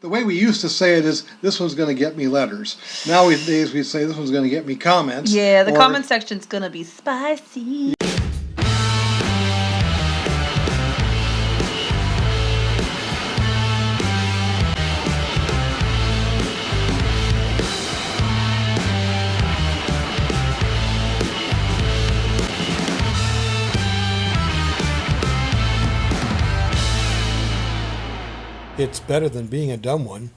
The way we used to say it is, this one's going to get me letters. Nowadays we say this one's going to get me comments. Yeah, the comment section's going to be spicy. It's better than being a dumb one.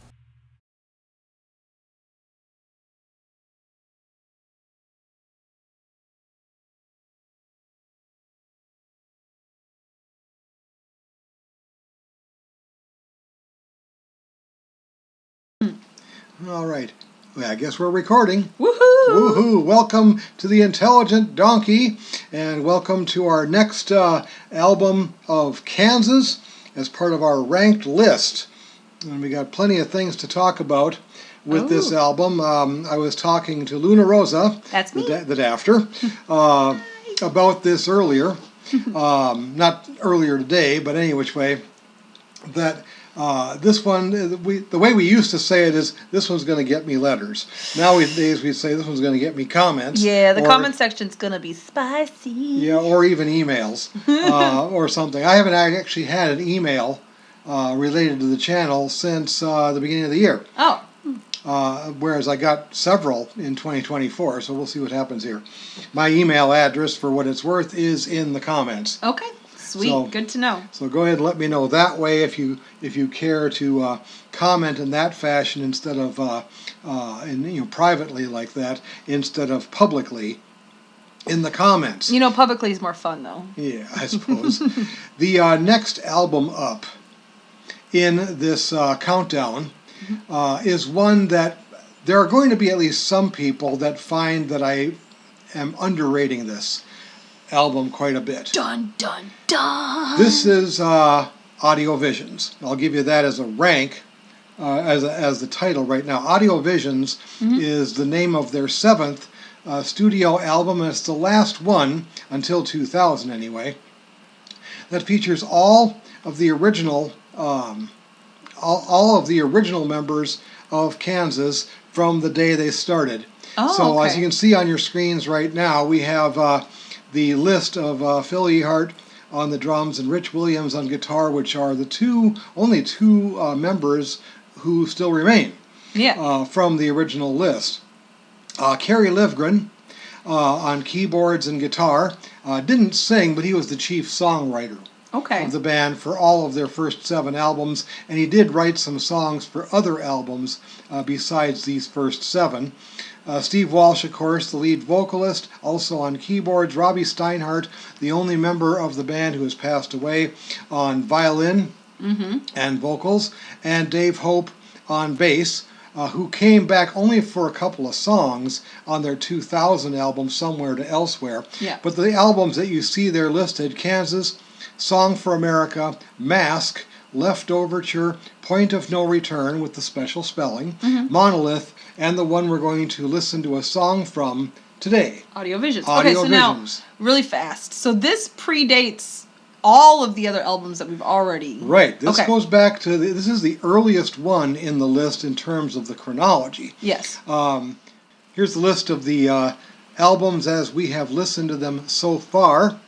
All right. Well, I guess we're recording. Woohoo! Woohoo! Welcome to the Intelligent Donkey, and welcome to our next album of Kansas as part of our ranked list. And we got plenty of things to talk about with this album. I was talking to Luna Rosa, that's me, the Dafter, about this earlier. Not earlier today, but any which way. That this one, the way we used to say it is, this one's going to get me letters. Nowadays we say this one's going to get me comments. Yeah, the comment section's going to be spicy. Yeah, or even emails or something. I haven't actually had an email related to the channel since the beginning of the year. Oh. Whereas I got several in 2024, so we'll see what happens here. My email address, for what it's worth, is in the comments. Okay. Sweet, so, good to know. So go ahead and let me know that way if you care to comment in that fashion instead of privately like that, instead of publicly in the comments. You know, publicly is more fun though. Yeah, I suppose. The next album up in this countdown is one that there are going to be at least some people that find that I am underrating this album quite a bit. Dun, dun, dun. This is Audio Visions. I'll give you that as a rank, as the title right now. Audio Visions is the name of their 7th studio album, and it's the last one, until 2000 anyway, that features all of the original all of the original members of Kansas from the day they started. Oh, so okay. As you can see on your screens right now, we have the list of Phil Ehart on the drums and Rich Williams on guitar, which are the only two members who still remain from the original list. Kerry Livgren on keyboards and guitar didn't sing, but he was the chief songwriter of the band for all of their first 7 albums, and he did write some songs for other albums besides these first 7. Steve Walsh, of course, the lead vocalist, also on keyboards. Robbie Steinhardt, the only member of the band who has passed away, on violin and vocals, and Dave Hope on bass, who came back only for a couple of songs on their 2000 album, Somewhere to Elsewhere. Yeah. But the albums that you see there listed, Kansas, Song for America, Mask, Left Overture, Point of No Return with the special spelling, Monolith, and the one we're going to listen to a song from today. Audio Visions. Audio Visions. Now, really fast. So this predates all of the other albums that we've already... Right. This goes back to... This is the earliest one in the list in terms of the chronology. Yes. Here's the list of the albums as we have listened to them so far,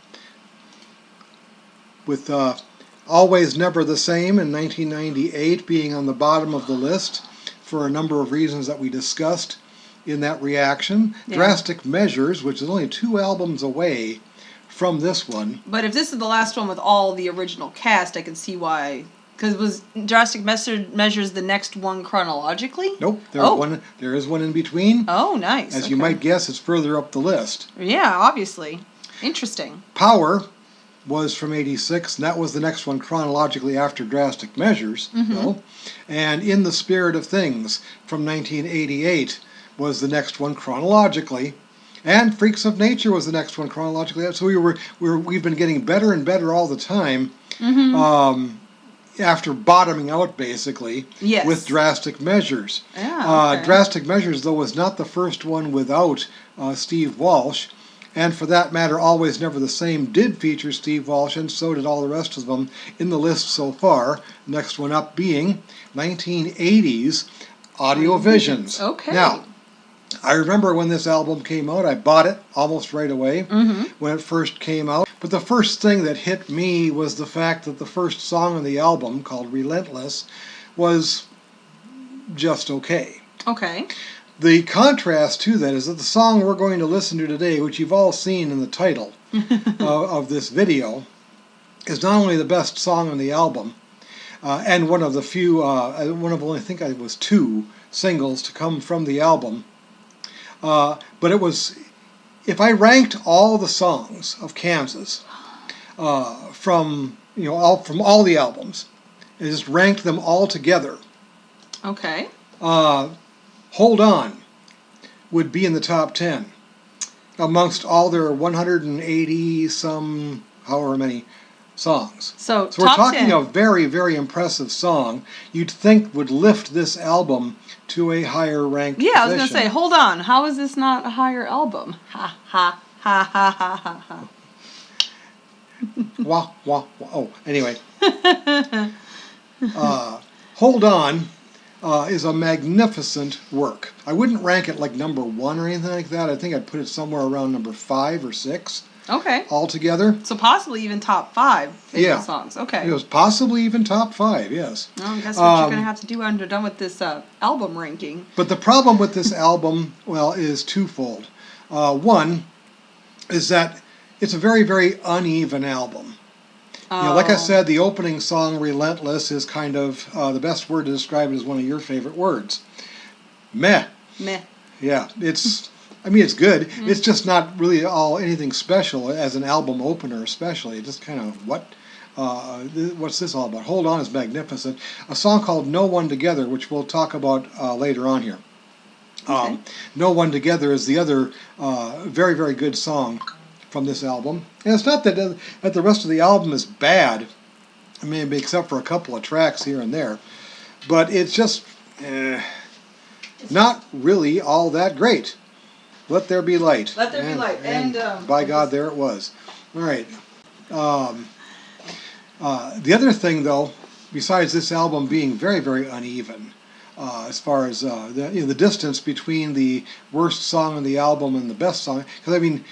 with Always Never the Same in 1998 being on the bottom of the list for a number of reasons that we discussed in that reaction. Yeah. Drastic Measures, which is only 2 albums away from this one. But if this is the last one with all the original cast, I can see why. Because was Drastic Measures the next one chronologically? Nope. There is one in between. Oh, nice. As you might guess, it's further up the list. Yeah, obviously. Interesting. Power was from 86, and that was the next one chronologically after Drastic Measures. And In the Spirit of Things from 1988 was the next one chronologically, and Freaks of Nature was the next one chronologically. So we've been getting better and better all the time after bottoming out basically with Drastic Measures. Yeah, Drastic Measures, though, was not the first one without Steve Walsh. and for that matter, Always Never the Same did feature Steve Walsh, and so did all the rest of them in the list so far. Next one up being 1980's Audio Visions. Okay. Now, I remember when this album came out, I bought it almost right away when it first came out. But the first thing that hit me was the fact that the first song on the album, called Relentless, was just okay. Okay. The contrast to that is that the song we're going to listen to today, which you've all seen in the title of this video, is not only the best song on the album, and one of the few, one of only, I think it was 2 singles to come from the album, but it was, if I ranked all the songs of Kansas from all the albums, and just ranked them all together, Okay. Hold On would be in the top 10 amongst all their 180 some, however many songs. So we're top talking 10. a very, very impressive song you'd think would lift this album to a higher ranked position. I was going to say, hold on. How is this not a higher album? Ha, ha, ha, ha, ha, ha, ha. Wah, wah, wah. Oh, anyway. Hold On is a magnificent work. I wouldn't rank it like number 1 or anything like that. I think I'd put it somewhere around number 5 or 6 Okay. altogether. So possibly even top 5 favorite Yeah. songs. Okay. It was possibly even top 5, yes. Well, I guess what you're going to have to do when you're done with this album ranking. But the problem with this album, well, is twofold. One is that it's a very, very uneven album. Like I said, the opening song, Relentless, is kind of, the best word to describe it is one of your favorite words. Meh. Meh. Yeah, it's good. It's just not really anything special as an album opener, especially. It's just kind of, what's this all about? Hold On is magnificent. A song called No One Together, which we'll talk about later on here. Okay. No One Together is the other very, very good song from this album. And it's not that the rest of the album is bad, maybe except for a couple of tracks here and there, but it's just not really all that great. Let There Be Light. Let There Be Light. And by God, there it was. All right. The other thing, though, besides this album being very, very uneven, as far as the distance between the worst song on the album and the best song, because I mean,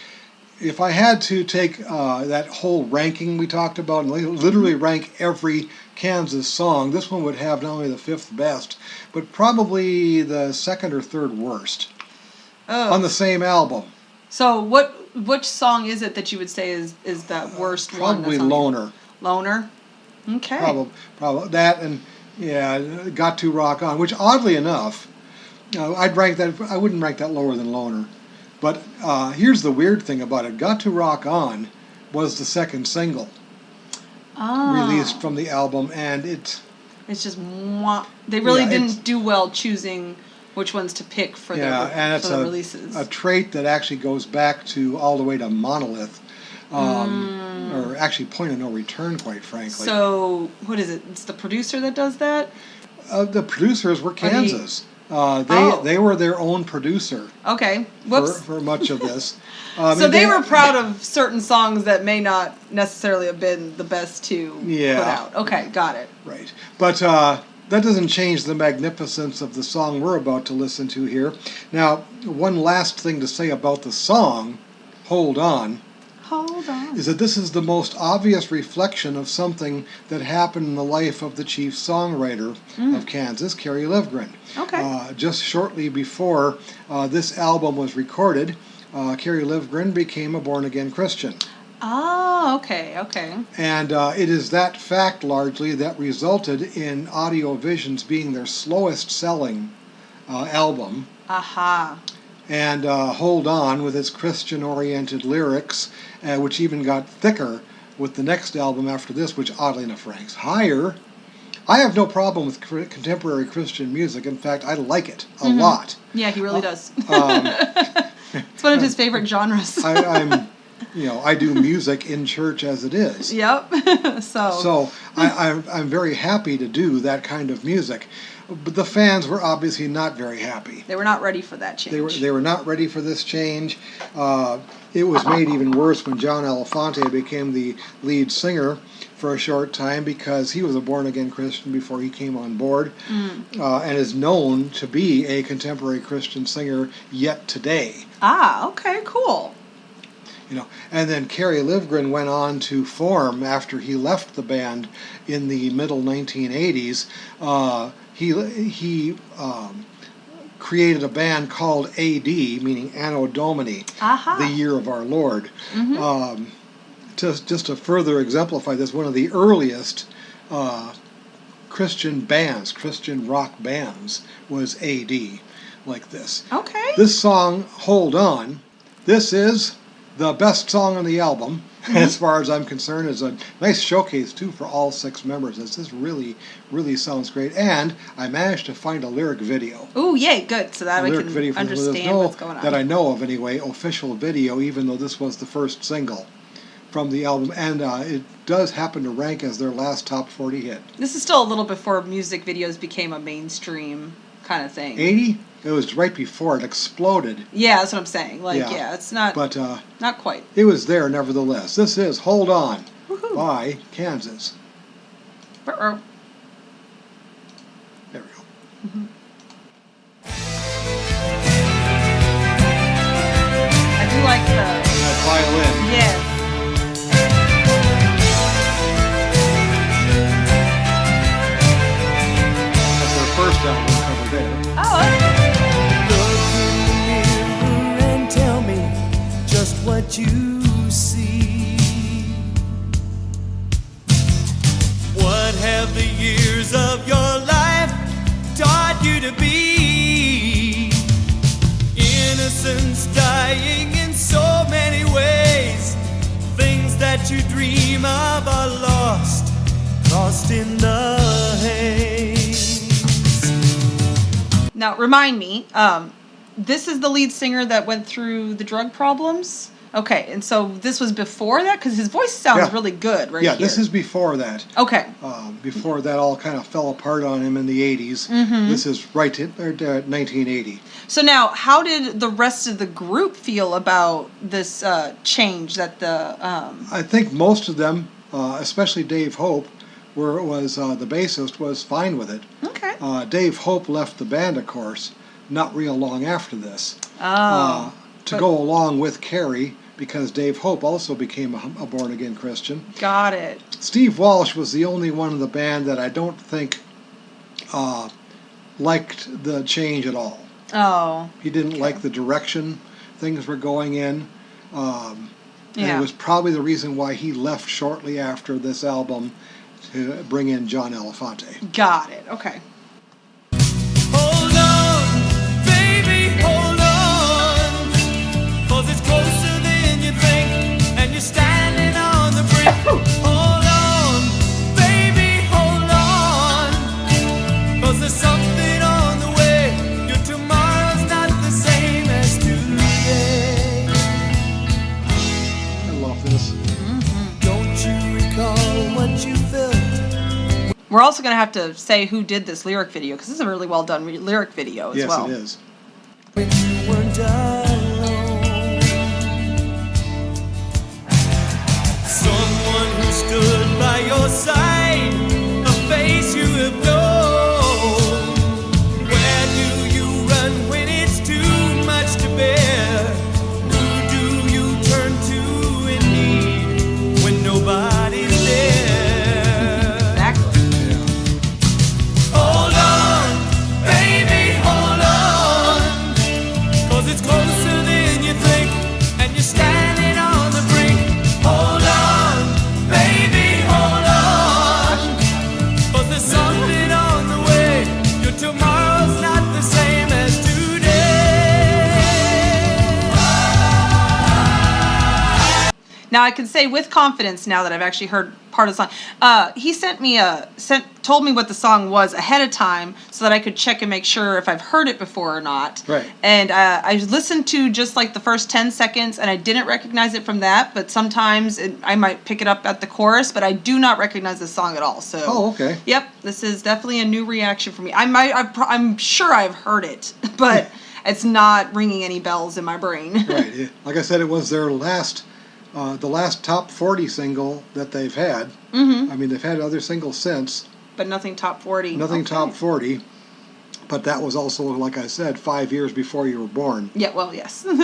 if I had to take that whole ranking we talked about and literally rank every Kansas song, this one would have not only the 5th best, but probably the 2nd or 3rd worst on the same album. So which song is it that you would say is the worst one? Probably Loner. Loner? Okay. Probably that, and Got to Rock On, which oddly enough, I'd rank that. I wouldn't rank that lower than Loner. But here's the weird thing about it. Got to Rock On was the 2nd single released from the album, and it's just they really it's- didn't do well choosing which ones to pick for and it's the releases. a trait that actually goes back to all the way to Monolith, or actually Point of No Return, quite frankly. So what is it? It's the producer that does that? The producers were Kansas. They were their own producer. Okay. Whoops. For much of this. So they were proud of certain songs that may not necessarily have been the best to put out. Okay, got it. Right. But that doesn't change the magnificence of the song we're about to listen to here. Now, one last thing to say about the song, Hold On, Hold on. is that this is the most obvious reflection of something that happened in the life of the chief songwriter of Kansas, Kerry Livgren. Okay. Just shortly before this album was recorded, Kerry Livgren became a born-again Christian. Oh, okay. And it is that fact largely that resulted in Audio Visions being their slowest selling album. Aha. And Hold On, with its Christian-oriented lyrics, which even got thicker with the next album after this, which oddly enough ranks higher. I have no problem with contemporary Christian music. In fact, I like it a lot. Yeah, he really does. It's one of his favorite genres. I do music in church as it is. Yep. So I'm very happy to do that kind of music. but the fans were obviously not very happy. They were not ready for that change. They were not ready for this change. It was made even worse when John Elefante became the lead singer for a short time, because he was a born-again Christian before he came on board, and is known to be a contemporary Christian singer yet today. Ah, okay, cool. And then Kerry Livgren went on to form, after he left the band in the middle 1980s. He created a band called AD, meaning Anno Domini, the year of our Lord. Just to further exemplify this, one of the earliest Christian bands, Christian rock bands, was AD, like this. Okay. This song, Hold On, this is the best song on the album, as far as I'm concerned. It's a nice showcase, too, for all 6 members. This really, really sounds great. And I managed to find a lyric video. Ooh, yay, good. So that A we lyric can video for this. understand what's going on. That I know of, anyway, official video, even though this was the first single from the album. And it does happen to rank as their last top 40 hit. This is still a little before music videos became a mainstream kind of thing. 80? It was right before it exploded. Yeah, that's what I'm saying. It's not, but not quite. It was there nevertheless. This is Hold On Woohoo. by Kansas. Uh-oh. There we go. I do like the... That violin. Yeah. That's their first album cover there. Oh, okay. And tell me just what you see. What have the years of your life taught you to be? Innocence dying in so many ways. Things that you dream of are lost in the haze. Now, remind me, this is the lead singer that went through the drug problems? Okay, and so this was before that? Because his voice sounds really good right here. Yeah, this is before that. Okay. Before that all kind of fell apart on him in the 80s. This is right in 1980. So now, how did the rest of the group feel about this change that the... I think most of them, especially Dave Hope, the bassist, was fine with it. Okay. Dave Hope left the band, of course, not real long after this. To But- go along with Kerry, because Dave Hope also became a born-again Christian. Got it. Steve Walsh was the only one in the band that I don't think liked the change at all. Oh. He didn't like the direction things were going in. And Yeah. it was probably the reason why he left shortly after this album to bring in John Elefante. Got it. Okay. Hold on, baby, hold on, 'cause it's closer than you think, and you're standing on the brink. Hold on, baby, hold on, 'cause there's something on the way. Your tomorrow's not the same as today. I love this. Don't you recall what you felt? We're also going to have to say who did this lyric video, because this is a really well done lyric video as well. Yes, it is. When you weren't alone, someone who stood by your side, a face you have known. Where do you run when it's too much to bear? Who do you turn to in need when nobody's there? Exactly. Hold on, baby, hold on, 'cause it's closer than you think, and you're standing on the brink. Hold on, baby, hold on, Now I can say with confidence now that I've actually heard part of the song. He told me what the song was ahead of time so that I could check and make sure if I've heard it before or not. Right. And I listened to just like the first 10 seconds and I didn't recognize it from that, but sometimes I might pick it up at the chorus, but I do not recognize the song at all. So. Oh, okay. Yep, this is definitely a new reaction for me. I'm sure I've heard it, but it's not ringing any bells in my brain. Right. Yeah. Like I said, it was their last, the last top 40 single that they've had. Mm-hmm. I mean, they've had other singles since. But nothing top 40. Nothing Okay. top 40. But that was also, like I said, 5 years before you were born. Yeah, well, yes. That's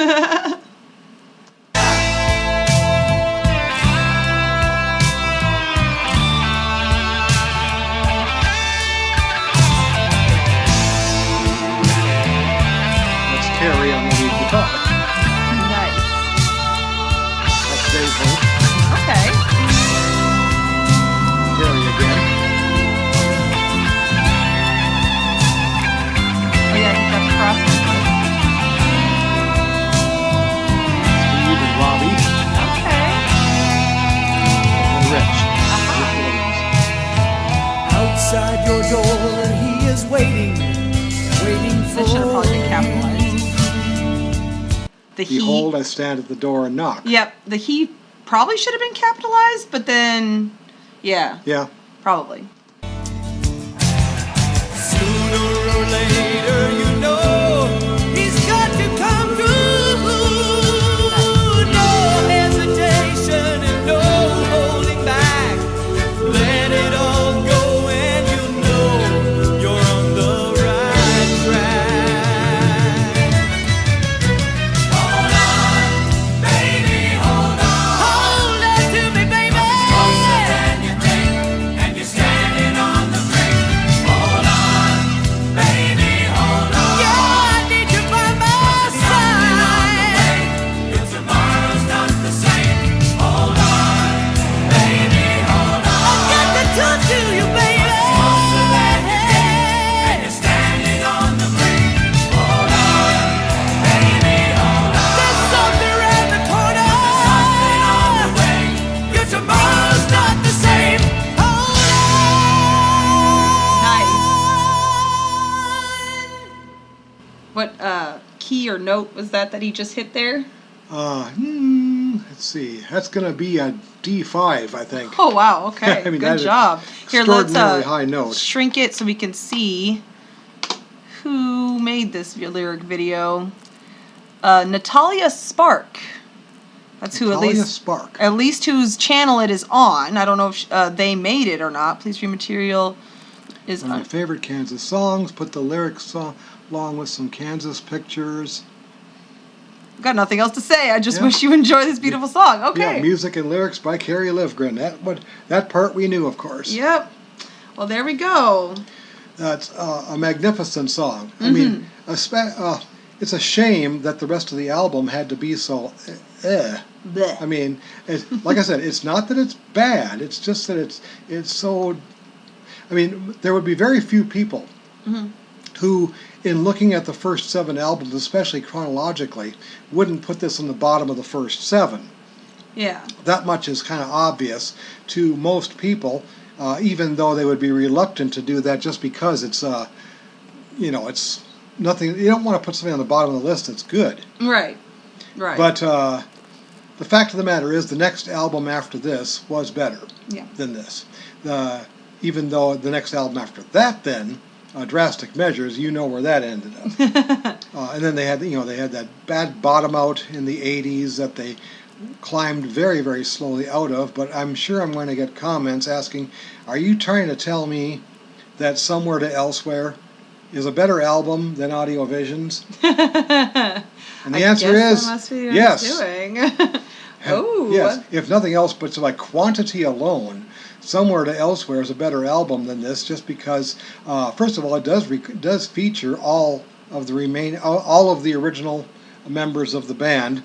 Terry on the lead guitar. Nice. That's Dave Hope. Okay. Terry again. Oh, yeah, I think that's Crosby. Steve and Robbie Okay. and Rich. Outside your door, he is waiting That should have probably been capitalized. The he. Behold, I stand at the door and knock. Yep, the he probably should have been capitalized, but then, yeah, Yeah. probably. Sooner or later, you know he's got to come through. No hesitation and no holding back. Let it all go and you know you're on the right track. Hold on, baby, hold on. Hold on to me, baby. It's closer than you think, and you're standing on the brink. Hold on, baby, hold on. Yeah, I need you by my side. Your tomorrow's not the same. Hold on, baby, hold on. I've got to talk to you, baby. It's closer than you think, and you're standing on the brink. Hold on, baby, hold on. There's something around the corner. There's something on the way. Your tomorrow's not the same. Hold Nice. on. What key or note was that he just hit there? Let's see. That's going to be a D5, I think. Oh, wow, okay. I mean, that Good is job. Here, let's extraordinarily high note. shrink it so we can see who made this lyric video. Natalia Spark. That's who Natalia at least Spark. at least whose channel it is on. I don't know if they made it or not. Please read material is One of my on. favorite Kansas songs. Put the lyrics along with some Kansas pictures. Got nothing else to say. I just Yeah. wish you enjoy this beautiful song. Okay. Yeah, music and lyrics by Carrie Livgren. That part we knew, of course. Yep. Well, there we go. That's a magnificent song. I mean, it's a shame that the rest of the album had to be so. Blech. I mean, like I said, it's not that it's bad. It's just that it's so. I mean, there would be very few people who, in looking at the first 7 albums, especially chronologically, wouldn't put this on the bottom of the first 7. Yeah. That much is kind of obvious to most people, even though they would be reluctant to do that just because it's, it's nothing. You don't want to put something on the bottom of the list that's good. Right. Right. But the fact of the matter is, the next album after this was better yeah. than this. Even though the next album after that, then, Drastic Measures, you know where that ended up. And then they had that bad bottom out in the 80s that they climbed very, very slowly out of. But I'm sure I'm going to get comments asking, are you trying to tell me that Somewhere to Elsewhere is a better album than Audio Visions? And the answer guess is that must be what yes. it's doing. Oh. Yes, if nothing else, but by quantity alone, Somewhere to Elsewhere is a better album than this, just because, first of all, it does feature all of the original members of the band,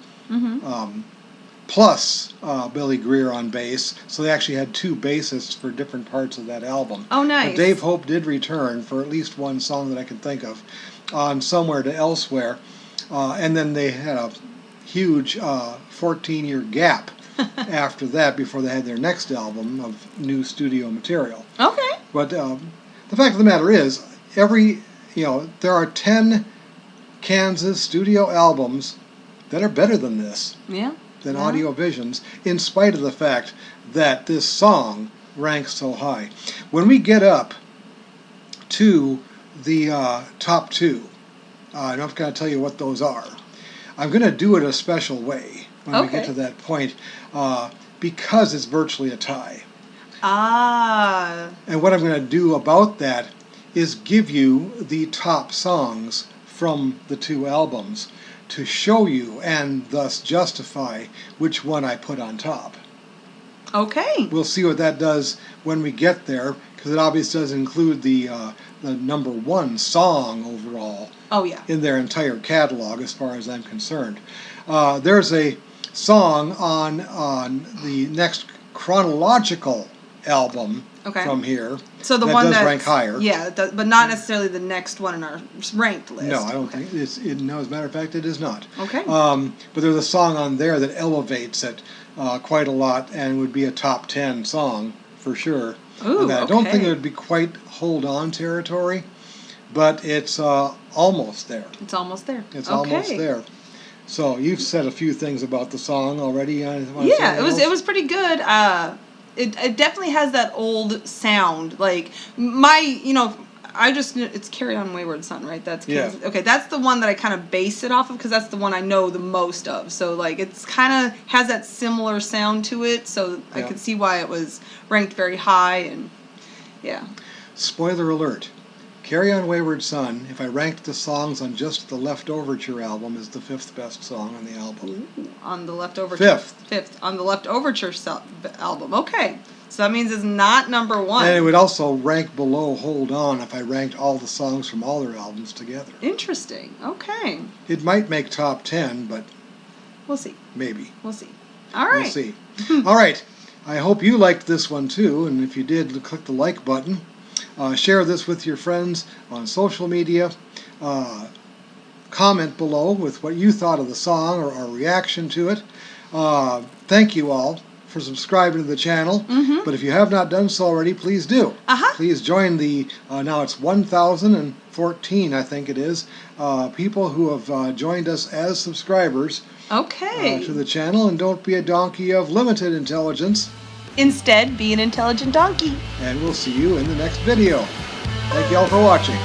plus Billy Greer on bass. So they actually had 2 bassists for different parts of that album. Oh, nice. But Dave Hope did return for at least one song that I can think of on Somewhere to Elsewhere, and then they had a huge 14-year gap after that before they had their next album of new studio material. Okay. But the fact of the matter is, there are 10 Kansas studio albums that are better than this, Yeah. than Yeah. Audio Visions, in spite of the fact that this song ranks so high. When we get up to the top two, I'm not going to tell you what those are. I'm going to do it a special way when we get Okay. to that point, because it's virtually a tie. Ah. And what I'm going to do about that is give you the top songs from the two albums to show you and thus justify which one I put on top. Okay. We'll see what that does when we get there, because it obviously does include the number one song overall Oh yeah. in their entire catalog, as far as I'm concerned. There's a song on the next chronological album Okay. from here. So the that one does that's rank higher. Yeah, it does, but not necessarily the next one in our ranked list. No, I don't Okay. think no. As a matter of fact, it is not. Okay. But there's a song on there that elevates it quite a lot and would be a top 10 song for sure. Ooh, And I don't think okay. it would be quite hold on territory, but it's almost there. It's almost there. It's okay. almost there. So you've said a few things about the song already. Wanna say Yeah, anything else? it was pretty good. It definitely has that old sound. Like it's Carry On Wayward Son, right? That's Yeah. Kansas. Okay, that's the one that I kind of base it off of because that's the one I know the most of. So like it's kind of has that similar sound to it. So I Yeah. could see why it was ranked very high and yeah. Spoiler alert. Carry On Wayward Son, if I ranked the songs on just the Left Overture album, is the 5th best song on the album. Ooh, on the Left Overture. Fifth. On the Left Overture album. Okay. So that means it's not number one. And it would also rank below Hold On if I ranked all the songs from all their albums together. Interesting. Okay. It might make top 10, but We'll see. maybe. We'll see. All right. We'll see. All right. I hope you liked this one too, and if you did, click the like button. Share this with your friends on social media. Comment below with what you thought of the song or our reaction to it. Thank you all for subscribing to the channel. But if you have not done so already, please do. Uh-huh. Please join the, now it's 1,014, I think it is, people who have joined us as subscribers Okay. to the channel. And don't be a donkey of limited intelligence. Instead, be an intelligent donkey. And we'll see you in the next video. Thank you all for watching.